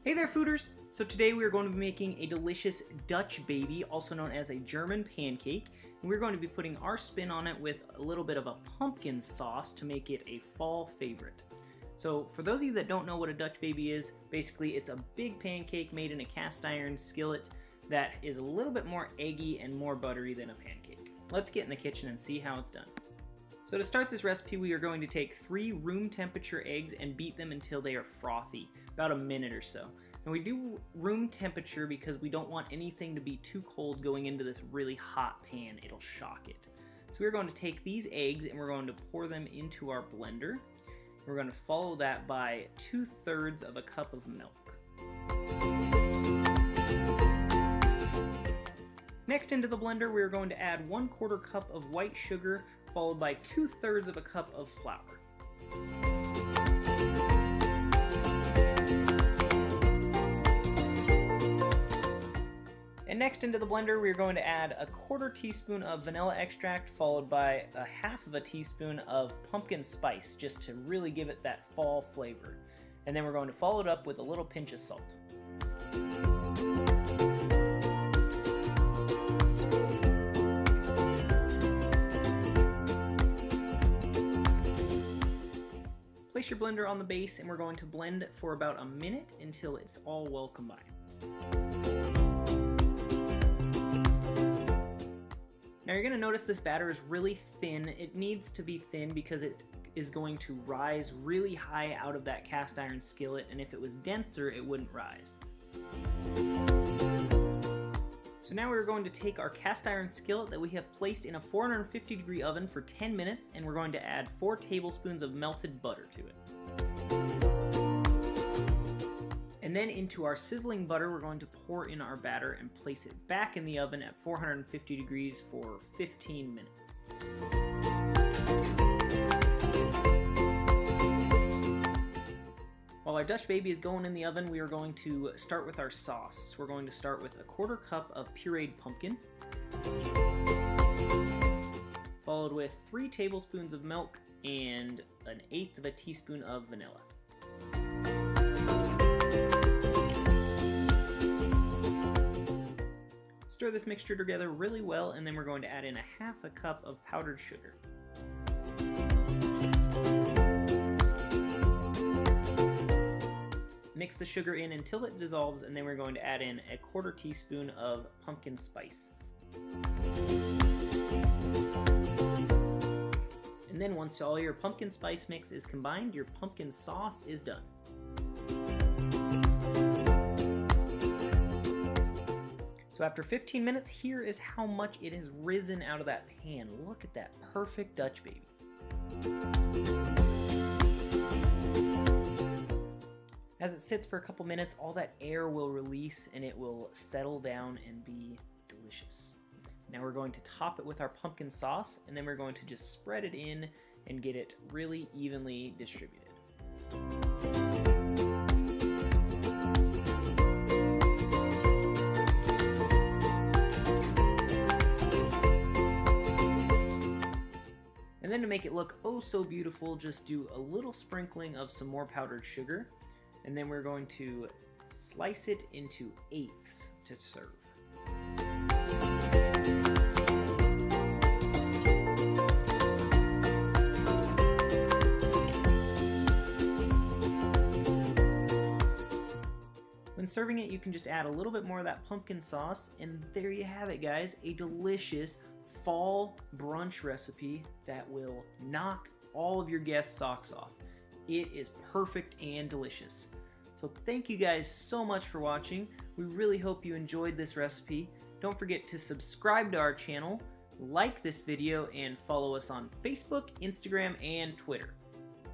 Hey there, fooders! So today we are going to be making a delicious Dutch baby, also known as a German pancake, and we're going to be putting our spin on it with a little bit of a pumpkin sauce to make it a fall favorite. So for those of you that don't know what a Dutch baby is, basically it's a big pancake made in a cast iron skillet that is a little bit more eggy and more buttery than a pancake. Let's get in the kitchen and see how it's done. So to start this recipe, we are going to take 3 room temperature eggs and beat them until they are frothy, about a minute or so. And we do room temperature because we don't want anything to be too cold going into this really hot pan. It'll shock it. So we're going to take these eggs and we're going to pour them into our blender. We're going to follow that by 2/3 of a cup of milk. Next, into the blender, we're going to add 1/4 cup of white sugar, followed by 2/3 of a cup of flour. And next, into the blender, we're going to add 1/4 teaspoon of vanilla extract, followed by 1/2 teaspoon of pumpkin spice, just to really give it that fall flavor. And then we're going to follow it up with a little pinch of salt. Place your blender on the base and we're going to blend for about a minute until it's all well combined. Now you're going to notice this batter is really thin. It needs to be thin because it is going to rise really high out of that cast iron skillet, and if it was denser it wouldn't rise. So now we're going to take our cast iron skillet that we have placed in a 450-degree oven for 10 minutes, and we're going to add 4 tablespoons of melted butter to it. And then into our sizzling butter, we're going to pour in our batter and place it back in the oven at 450 degrees for 15 minutes. While our Dutch baby is going in the oven, we are going to start with our sauce. So we're going to start with 1/4 cup of pureed pumpkin, followed with 3 tablespoons of milk and 1/8 teaspoon of vanilla. Stir this mixture together really well, and then we're going to add in 1/2 cup of powdered sugar. Mix the sugar in until it dissolves, and then we're going to add in 1/4 teaspoon of pumpkin spice. And then once all your pumpkin spice mix is combined, your pumpkin sauce is done. So after 15 minutes, here is how much it has risen out of that pan. Look at that perfect Dutch baby. As it sits for a couple minutes, all that air will release and it will settle down and be delicious. Now we're going to top it with our pumpkin sauce, and then we're going to just spread it in and get it really evenly distributed. And then to make it look oh so beautiful, just do a little sprinkling of some more powdered sugar. And then we're going to slice it into 1/8 to serve. When serving it, you can just add a little bit more of that pumpkin sauce, and there you have it, guys, a delicious fall brunch recipe that will knock all of your guests' socks off. It is perfect and delicious. So thank you guys so much for watching. We really hope you enjoyed this recipe. Don't forget to subscribe to our channel, like this video, and follow us on Facebook, Instagram, and Twitter.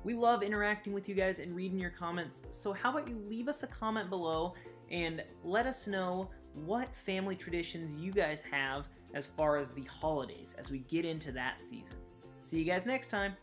We love interacting with you guys and reading your comments, so how about you leave us a comment below and let us know what family traditions you guys have as far as the holidays as we get into that season. See you guys next time.